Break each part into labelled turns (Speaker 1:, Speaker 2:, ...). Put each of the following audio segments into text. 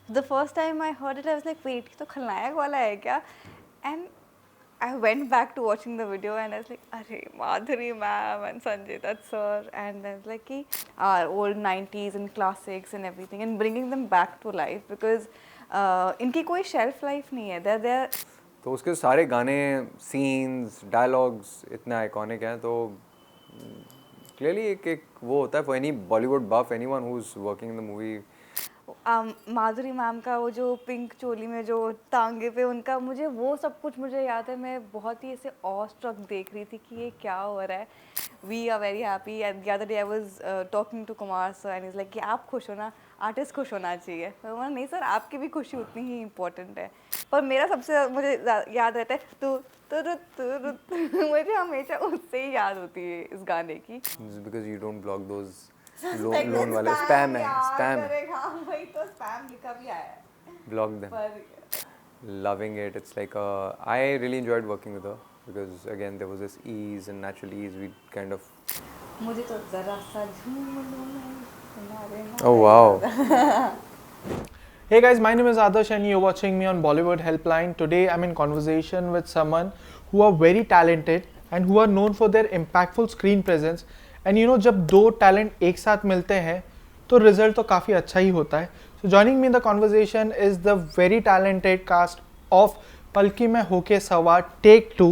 Speaker 1: The first time I heard it, I was like, wait, ये तो खलनायक वाला है क्या? And I went back to watching the video and I was like, अरे Madhuri ma'am and Sanjay Dutt sir, and I was like कि old 90s and classics and everything and bringing them back to life because इनकी कोई shelf life नहीं है. They're
Speaker 2: तो उसके सारे गाने, सीन्स, डायलॉग्स इतने आइकॉनिक हैं, तो क्लियरली एक वो होता है for any Bollywood buff, anyone who is working in the movie.
Speaker 1: Madhuri ma'am का वो जो पिंक चोली में जो टांगे पे उनका, मुझे वो सब कुछ मुझे याद है. मैं बहुत ही ऐसे ऑ स्ट्रक देख रही थी कि ये क्या हो रहा है. We are very happy. And the other day I was talking to Kumar sir and is like कि आप खुश हो ना, आर्टिस्ट खुश होना चाहिए. मैं बोला नहीं सर, आपकी भी खुशी उतनी ही इम्पोर्टेंट है. पर मेरा सबसे मुझे याद रहता है तू मुझे हमेशा उससे ही याद होती है इस गाने की.
Speaker 2: Because you don't block those loan वाले स्पैम है, स्पैम.
Speaker 1: वही तो स्पैम लिखा भी आया है.
Speaker 2: Block them. Loving it. It's like I really enjoyed working with her because again there was this ease and natural ease. We kind of.
Speaker 1: मुझे तो जरा सा झूम लो मैं तुम्हारे नाम.
Speaker 2: Oh wow.
Speaker 3: Hey guys, my name is Adarsh and you're watching me on Bollywood Helpline. Today I'm in conversation with someone who are very talented and who are known for their impactful screen presence. And you know, जब दो talent एक साथ मिलते हैं तो result तो काफ़ी अच्छा ही होता है. So joining me in the conversation is the very talented cast of पलकी में होके सवार Take 2.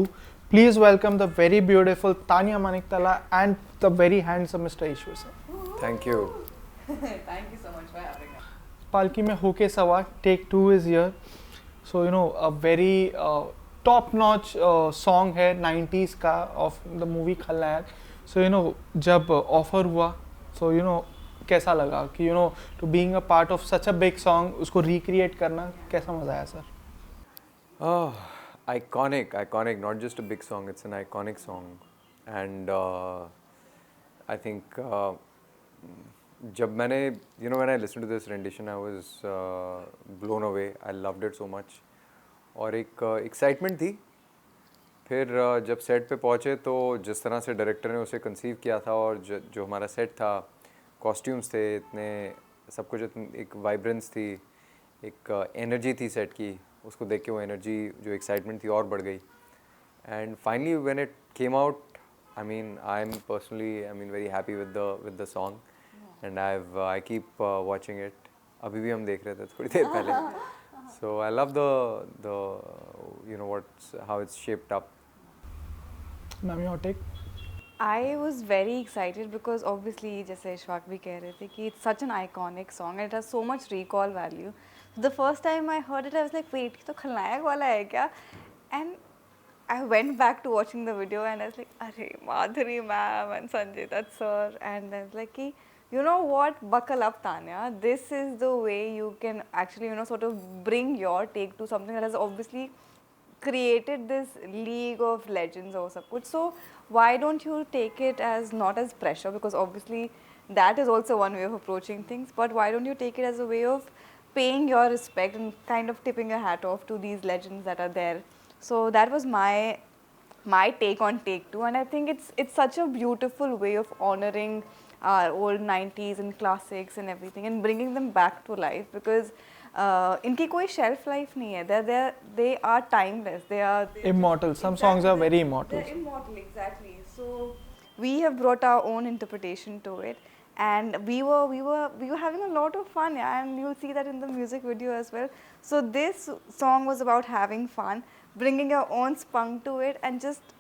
Speaker 3: Please welcome the very beautiful Tanya Maniktala and the very handsome Mr. Ishwar sir.
Speaker 2: Thank you.
Speaker 1: Thank you so much for having us.
Speaker 3: पालकी में होके सवार Take 2 is here. So you know, a very top notch song है 90s का of the movie खलनायक. So you know, जब offer हुआ, so you know कैसा लगा कि you know to being a part of such a big song, उसको recreate करना कैसा मजा आया sir?
Speaker 2: Oh, iconic. Not just a big song. It's an iconic song, and I think जब मैंने when I listened to this rendition, I was blown away. I loved it so much. और एक excitement थी. फिर जब set पे पहुँचे तो जिस तरह से डायरेक्टर ने उसे कंसीव किया था और जो हमारा सेट था, कॉस्ट्यूम्स थे इतने, सब कुछ एक वाइब्रेंस थी, एक एनर्जी थी सेट की. उसको देख के वो एनर्जी, जो एक्साइटमेंट थी, और बढ़ गई. And finally when it came out, I am personally very happy with the song. And I keep watching it. अभी भी हम देख रहे थे थोड़ी देर पहले. So I love the what's how it's shaped up.
Speaker 3: Ma'am your take.
Speaker 1: I was very excited because obviously जैसे इशफाक भी कह रहे थे कि it's such an iconic song and it has so much recall value. So the first time I heard it, I was like, wait, ये तो खलनायक वाला है क्या? And I went back to watching the video and I was like, अरे Madhuri ma'am and Sanjay Dutt sir, and I was like कि you know what, buckle up Tanya. This is the way you can actually sort of bring your take to something that has obviously created this league of legends or सब कुछ. So why don't you take it as not as pressure, because obviously that is also one way of approaching things, but why don't you take it as a way of paying your respect and kind of tipping your hat off to these legends that are there. So that was my take on Take 2, and I think it's such a beautiful way of honoring our old 90s and classics and everything and bringing them back to life because इनकी कोई shelf life नहीं है. They are timeless. They are
Speaker 3: Immortal. Some songs are very immortal.
Speaker 1: They're immortal, exactly. So we have brought our own interpretation to it, and we were having a lot of fun, yeah, and you'll see that in the music video as well. So this song was about having fun, bringing your own spunk to it, and just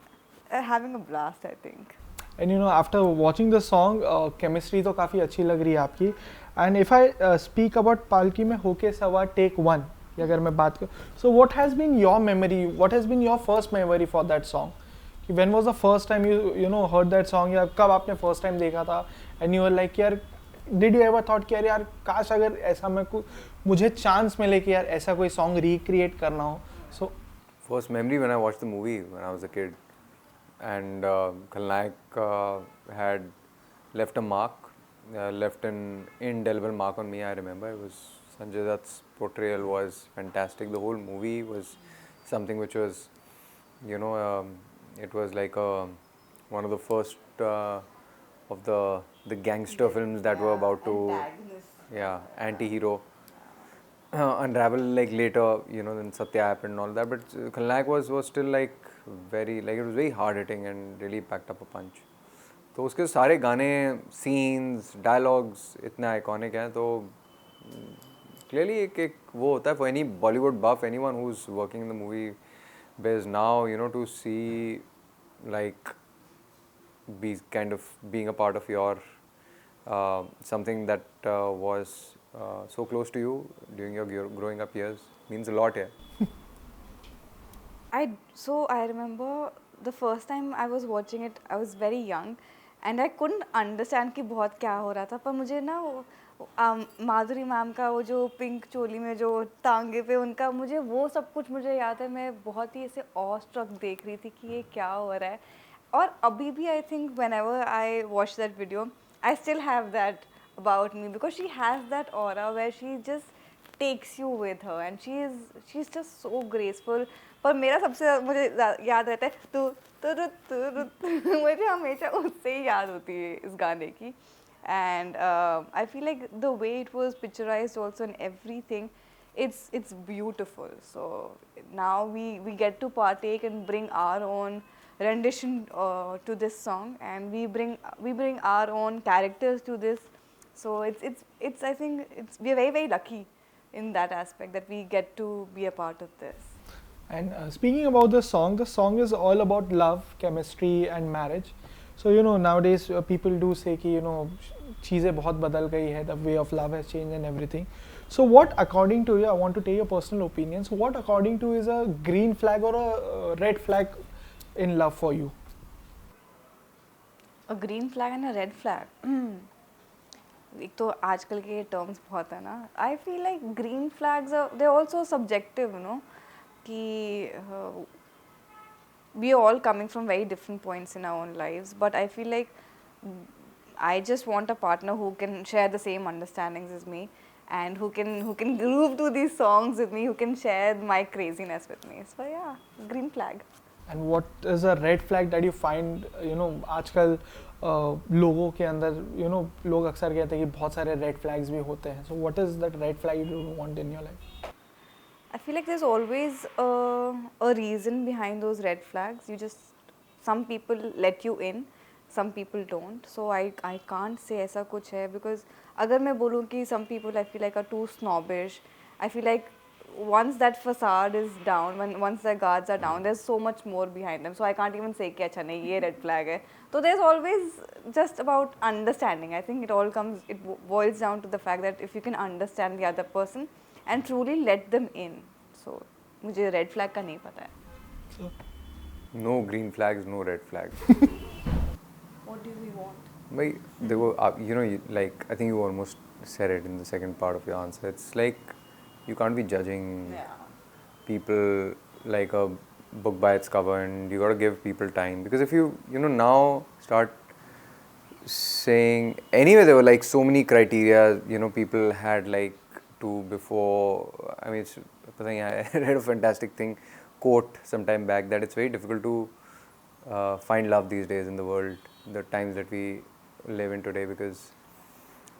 Speaker 1: having a blast, I think.
Speaker 3: And you know, after watching the song, chemistry तो काफ़ी अच्छी लग रही है आपकी. And if I speak about पालकी में होके सवार Take 1 की अगर मैं बात करूँ, so what has been your memory? What has been your first memory for that song? कि when was the first time you know heard that song, या कब आपने first time देखा था? And you were like यार, did you ever thought कि यार काश अगर ऐसा मुझे chance मिले कि यार ऐसा कोई song recreate करना हो? So
Speaker 2: first memory when I watched the movie when I was a kid, and Khalnaik had left a mark, left an indelible mark on me. I remember it was Sanjay Dutt's portrayal was fantastic. The whole movie was something which was, it was like one of the first of the gangster films that were about to, anti-hero. unravel like later, you know, then Satya happened and all that. But Khalnayak was still like very, like it was very hard hitting and really packed up a punch. तो उसके सारे गाने, scenes, dialogues इतने iconic हैं, तो clearly एक वो होता है for any Bollywood buff, anyone who's working in the movie biz now, you know, to see like be kind of being a part of your something that was so close to you during your growing up years means a lot. Yeah.
Speaker 1: I remember the first time I was watching it, I was very young and I couldn't understand कि बहुत क्या हो रहा था, पर मुझे ना वो माधुरी मैम का वो जो पिंक चोली में जो टांगे पे उनका, मुझे वो सब कुछ मुझे याद है. मैं बहुत ही ऐसे ऑ स्ट्रक देख रही थी कि ये क्या हो रहा है. और अभी भी I think whenever I watch that video, I still have that about me because she has that aura where she just takes you with her and she's just so graceful. पर मेरा सबसे मुझे याद रहता है तू तू तू तू मुझे हमेशा उससे ही याद होती है इस गाने की. And I feel like the way it was picturized also and everything, it's beautiful. So now we get to partake and bring our own rendition to this song, and we bring our own characters to this. So it's I think we're very lucky in that aspect that we get to be a part of this.
Speaker 3: And speaking about the song is all about love, chemistry and marriage. So you know nowadays people do say कि you know चीज़ें बहुत बदल गई है, the way of love has changed and everything. So what according to you, I want to take your personal opinion. So what according to you is a green flag or a red flag in love for you?
Speaker 1: A green flag and a red flag. एक तो आजकल के terms बहुत है ना. I feel like green flags they also subjective, you know, कि we are all coming from very different points in our own lives, but I feel like I just want a partner who can share the same understandings as me and who can groove to these songs with me, who can share my craziness with me. So yeah, green flag.
Speaker 3: And what is a red flag that you find, you know, आजकल लोगों के अंदर, you know, लोग अक्सर कहते हैं कि बहुत सारे red flags भी होते हैं. So what is that red flag you don't want in your life?
Speaker 1: I feel like there's always a reason behind those red flags. Some people let you in, some people don't. So I can't say ऐसा कुछ है, because अगर मैं बोलूँ कि some people I feel like are too snobbish, I feel like once that facade is down, once the guards are down, there's so much more behind them. So I can't even say कि अच्छा नहीं ये red flag है. So there's always just about understanding. I think it boils down to the fact that if you can understand the other person and truly let them in. So मुझे red flag का नहीं पता है.
Speaker 3: So
Speaker 2: No green flags, no red flags.
Speaker 1: What do we want?
Speaker 2: Bhai, you know, like I think you almost said it in the second part of your answer. It's like you can't be judging people like a book by its cover, and you got to give people time, because if you know now start saying, anyway there were like so many criteria, you know, people had like to before. I mean, I read a fantastic quote some time back that it's very difficult to find love these days in the world, the times that we live in today, because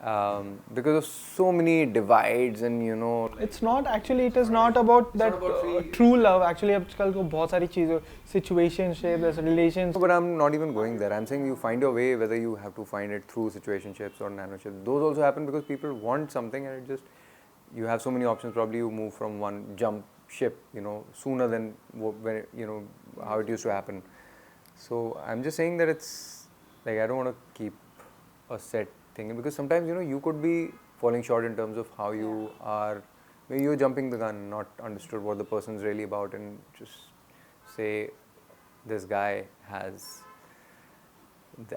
Speaker 2: of so many divides, and you know, like,
Speaker 3: it's not actually, it is not about that true love. Actually आजकल को बहुत सारी चीज़ें, situationship, there's relations.
Speaker 2: But I'm not even going there. I'm saying you find your way, whether you have to find it through situationships or nanoships. Those also happen because people want something, and it just, you have so many options. Probably you move from one jump ship, you know, sooner than when, you know, how it used to happen. So I'm just saying that it's like, I don't want to keep a set thing, because sometimes, you know, you could be falling short in terms of how you are. Maybe you're jumping the gun, not understood what the person's really about, and just say, this guy has,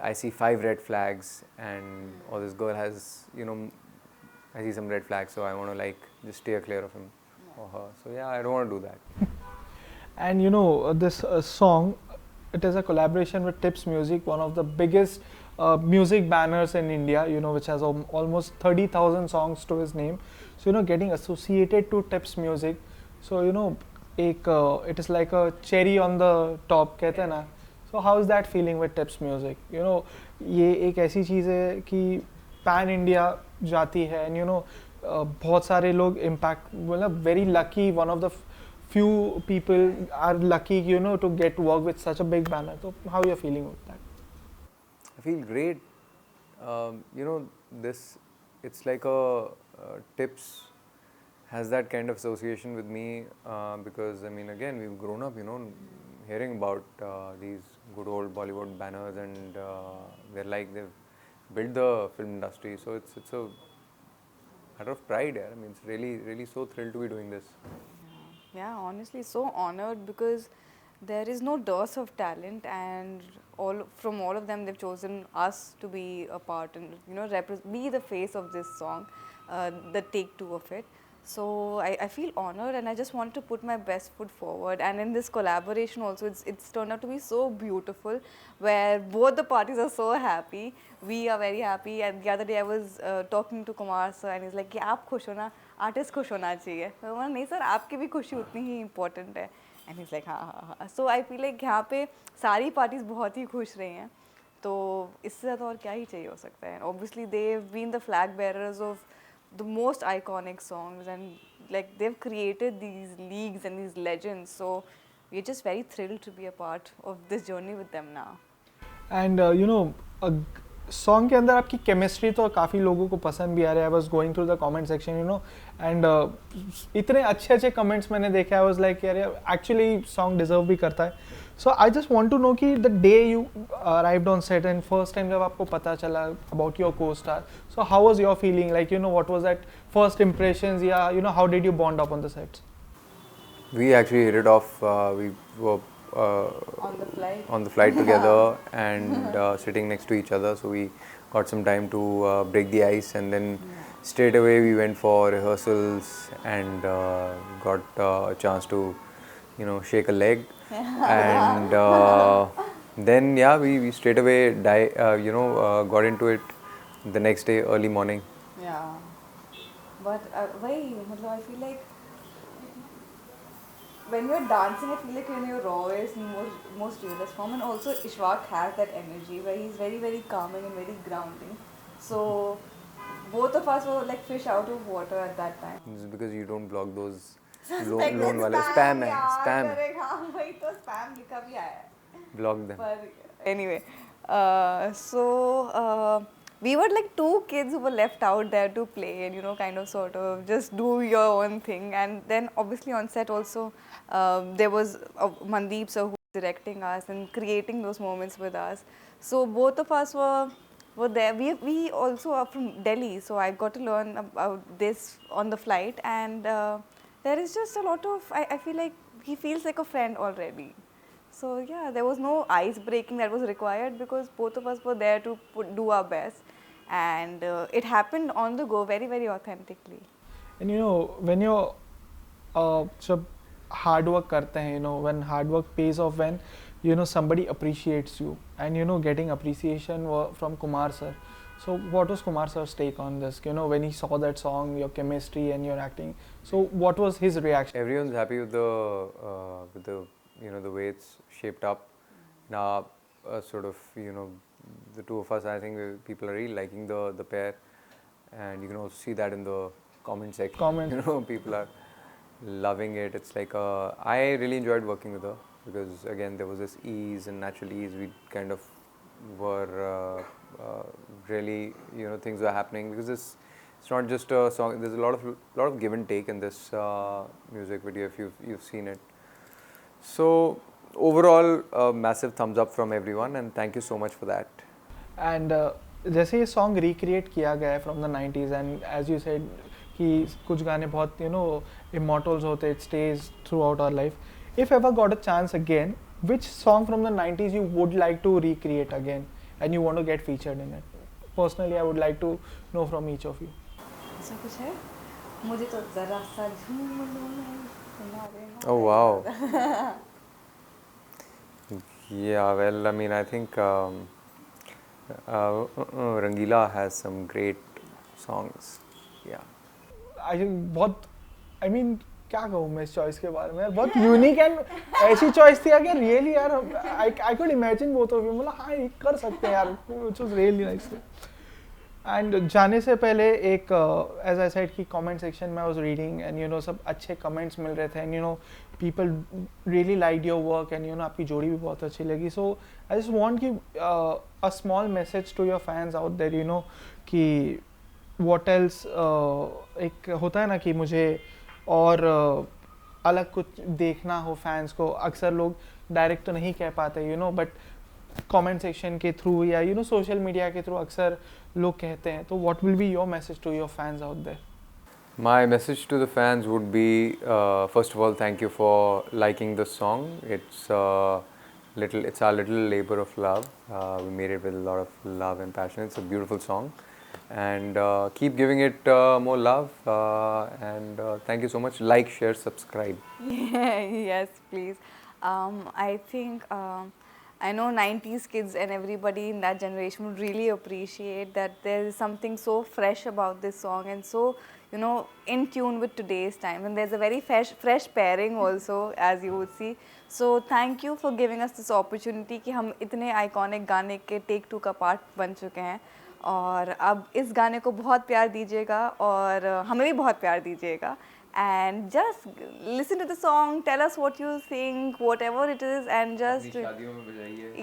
Speaker 2: I see 5 red flags, and or this girl has, you know, I see some red flags, so I want to like just steer clear of him or her. So yeah, I don't want to do that.
Speaker 3: And you know, this song, it is a collaboration with Tips Music, one of the biggest music banners in India, you know, which has almost 30,000 songs to his name. So, you know, getting associated to Tips Music, so, you know, it is like a cherry on the top, कहते हैं ना. So how is that feeling with Tips Music? You know, ये एक ऐसी चीज़ है कि pan India जाती है, and you know, बहुत सारे लोग impact मतलब very lucky, one of the few people are lucky, you know, to get work with such a big banner. So how you are feeling with that?
Speaker 2: I feel great. You know, this, it's like Tips has that kind of association with me because, I mean, again, we've grown up, you know, hearing about these good old Bollywood banners, and they're like, they've built the film industry. So it's a matter of pride. Yeah. I mean, it's really so thrilled to be doing this.
Speaker 1: Yeah, honestly, so honored because there is no dearth of talent, and all of them, they've chosen us to be a part and be the face of this song, the take two of it. So I feel honored, and I just want to put my best foot forward. And in this collaboration also, it's turned out to be so beautiful, where both the parties are so happy. We are very happy. And the other day I was talking to Kumar sir, and he's like, "कि आप खुश हो ना, artist खुश होना चाहिए." मैं बोला, नहीं सर, आपकी भी खुशी उतनी ही इम्पोर्टेंट है. एंड he's like, हाँ. So I feel like यहाँ पे सारी पार्टीज बहुत ही खुश रही हैं, तो इससे ज़्यादा और क्या ही चाहिए हो सकता है. Obviously they've been the flag bearers of the most iconic songs, and like they've created these leagues and these legends, so we're just very thrilled to be a part of this journey with them now.
Speaker 3: And you know, song के अंदर आपकी chemistry तो काफ़ी लोगों को पसंद भी आ रहा है. I was going through the comment section, you know, and इतने अच्छे कमेंट्स मैंने देखे. आई वाज लाइक यार एक्चुअली सॉन्ग डिजर्व भी करता है. So I just want to know कि the day you arrived on set and first time जब आपको पता चला about your co star, so how was your feeling, like you know what was that first impressions, या you know how did you bond up on the sets?
Speaker 2: We actually hit it off. We were on the flight together and sitting next to each other, so we got some time to break the ice, and then straight away we went for rehearsals and got a chance to shake a leg. And then we straight away got into it the next day early morning.
Speaker 1: But I feel like when you're dancing, I feel like when you're rawest and most realist form, and also Ishwak has that energy where he's very, very calming and very grounding. So both of us were like fish out of water at that time.
Speaker 2: This is because you don't block those loan wale spam hai, spam.
Speaker 1: हाँ वही तो spam लिखा भी आया है.
Speaker 2: Block them.
Speaker 1: But anyway, we were like two kids who were left out there to play and kind of sort of just do your own thing. And then obviously on set also there was Mandeep sir who was directing us and creating those moments with us. So both of us were there. We also are from Delhi, so I got to learn about this on the flight. And there is just a lot of, I feel like he feels like a friend already. So yeah, there was no ice breaking that was required because both of us were there to do our best, and it happened on the go, very, very authentically.
Speaker 3: And you know, when you're जब hard work करते हैं, when hard work pays off, when somebody appreciates you, and getting appreciation from Kumar sir. So what was Kumar sir's take on this? When he saw that song, your chemistry and your acting. So what was his reaction?
Speaker 2: Everyone's happy with the the way it's shaped up. Now, sort of, the two of us, I think people are really liking the pair, and you can also see that in the comment section. People are loving it. It's like I really enjoyed working with her because again there was this ease and natural ease. We kind of were really things were happening because it's not just a song. There's a lot of give and take in this music video if you've seen it. So overall, a massive thumbs up from everyone, and thank you so much for that.
Speaker 3: And जैसे ये song recreate किया गया है from the 90s, and as you said कि कुछ गाने बहुत immortals होते, it stays throughout our life. If ever got a chance again, which song from the 90s you would like to recreate again and you want to get featured in it? Personally, I would like to know from each of you.
Speaker 1: ऐसा कुछ है? मुझे तो जरा सा झूम लो मैं तुम्हारे नाम.
Speaker 2: Oh wow. Yeah, well, I mean, I think Rangila has some great songs. Yeah.
Speaker 3: I mean, क्या कहूँ मैं इस चॉइस के बारे में, बहुत यूनिक एंड ऐसी चॉइस थी यार, रियली यार, I could imagine both of you, मतलब हाँ ये कर सकते हैं यार, which was really nice. And जाने से पहले एक एज आई सेड कि कमेंट सेक्शन में I was reading and you know सब अच्छे कमेंट्स मिल रहे थे and you know people really like your work and you know आपकी जोड़ी भी बहुत अच्छी लगी. सो आई जस्ट वांट कि a small message to your fans out there you know कि व्हाट एल्स एक होता है ना कि मुझे और अलग कुछ देखना हो फैंस को. अक्सर लोग डायरेक्ट तो नहीं कह पाते you know but comment section के थ्रू या यू नो सोशल मीडिया के थ्रू अक्सर लोग कहते हैं. तो what will be your message to your fans out there?
Speaker 2: My message to the fans would be, first of all, thank you for liking the song. It's our little labor of love. We made it with a lot of love and passion. It's a beautiful song, and keep giving it more love. And thank you so much. Like, share, subscribe.
Speaker 1: Yes, please. I think I know 90s kids and everybody in that generation would really appreciate that there is something so fresh about this song and so, you know, in tune with today's time. And there's a very fresh pairing also, as you would see. So thank you for giving us this opportunity कि हम इतने iconic गाने के Take 2 का part बन चुके हैं और अब इस गाने को बहुत प्यार दीजिएगा और हमें भी बहुत प्यार दीजिएगा. And just listen to the song, tell us what you think, whatever it is, and just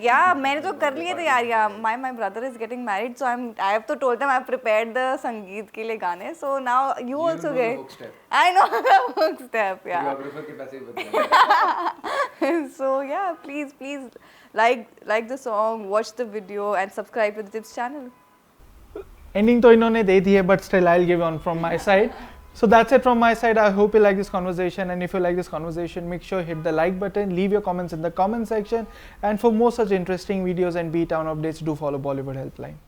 Speaker 1: yeah, मैंने तो कर लिए तैयारियाँ. My brother is getting married, so I have to told them I've prepared the संगीत के लिए गाने. So now you also get. I know the hook step, yeah. So yeah, please like the song, watch the video, and subscribe to the Tips channel.
Speaker 3: Ending तो इन्होंने दे दी है but still I'll give on from my side. So that's it from my side. I hope you like this conversation, and if you like this conversation, make sure hit the like button, leave your comments in the comment section, and for more such interesting videos and B-Town updates, do follow Bollywood Helpline.